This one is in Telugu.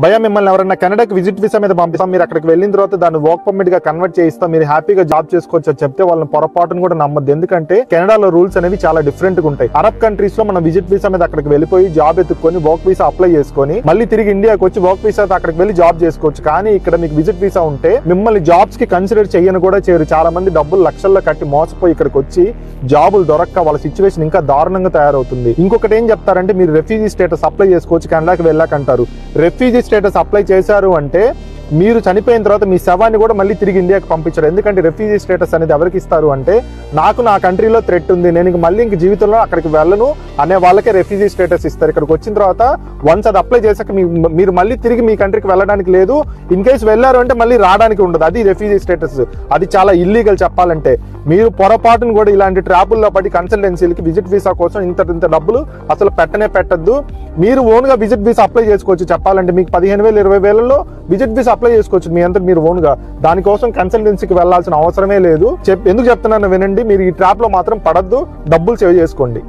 భయ మిమ్మల్ని ఎవరైనా కెనడాకి విజిట్ వీసా మీద పంపిస్తాం, మీరు అక్కడికి వెళ్ళిన తర్వాత దాన్ని వర్క్ పర్మిట్ గా కన్వర్ట్ చేయిస్తాం, మీరు హ్యాపీగా జాబ్ చేసుకోవచ్చు అని చెప్తే వాళ్ళని పొరపాటును కూడా నమ్మద్దు. ఎందుకంటే కెనడాలో రూల్స్ అనేవి చాలా డిఫరెంట్ గా ఉంటాయి. అరబ్ కంట్రీస్ లో మనం విజిట్ వీసా మీద అక్కడికి వెళ్ళిపోయి జాబ్ ఎత్తుకొని వర్క్ వీసా అప్లై చేసుకొని మళ్ళీ తిరిగి ఇండియాకి వచ్చి వర్క్ వీసా అక్కడికి వెళ్ళి జాబ్ చేసుకోవచ్చు. కానీ ఇక్కడ మీకు విజిట్ వీసా ఉంటే మిమ్మల్ని జాబ్స్ కి కన్సిడర్ చేయని కూడా చేయరు. చాలా మంది డబ్బులు లక్షల్లో కట్టి మోసపోయి ఇక్కడికి వచ్చి జాబులు దొరక్క వాళ్ళ సిచ్యువేషన్ ఇంకా దారుణంగా తయారవుతుంది. ఇంకొకటి ఏం చెప్తారంటే మీరు రెఫ్యూజీ స్టేటస్ అప్లై చేసుకోవచ్చు కెనడాకి వెళ్ళాకంటారు. రెఫ్యూజీ స్టేటస్ అప్లై చేశారు అంటే మీరు చనిపోయిన తర్వాత మీ శవాన్ని కూడా మళ్ళీ తిరిగి ఇండియాకి పంపించారు. ఎందుకంటే రెఫ్యూజీ స్టేటస్ అనేది ఎవరికి ఇస్తారు అంటే నాకు నా కంట్రీలో థ్రెట్ ఉంది, నేను మళ్ళీ ఇంక జీవితంలో అక్కడికి వెళ్ళను అనే వాళ్ళకే రెఫ్యూజీ స్టేటస్ ఇస్తారు. ఇక్కడికి వచ్చిన తర్వాత వన్స్ అది అప్లై చేశాక మీరు మళ్ళీ తిరిగి మీ కంట్రీకి వెళ్ళడానికి లేదు. ఇన్ కేసు వెళ్ళారు అంటే మళ్ళీ రావడానికి ఉండదు. అది రెఫ్యూజీ స్టేటస్. అది చాలా ఇల్లీగల్ చెప్పాలంటే. మీరు పొరపాటును కూడా ఇలాంటి ట్రాపుల్లో పడి కన్సల్టెన్సీలకి విజిట్ వీసా కోసం ఇంత డబ్బులు అసలు పెట్టద్దు. మీరు ఓన్ గా విజిట్ వీసా అప్లై చేసుకోవచ్చు. చెప్పాలంటే మీకు 15,000 20,000లో విజిట్ వీసా అప్లై చేసుకోవచ్చు మీ అంతా మీరు ఓన్ గా. దానికోసం కన్సల్టెన్సీకి వెళ్లాల్సిన అవసరమే లేదు. ఎందుకు చెప్తున్నాను వినండి, మీరు ఈ ట్రాప్ లో మాత్రం పడద్దు, డబ్బులు సేవ్ చేసుకోండి.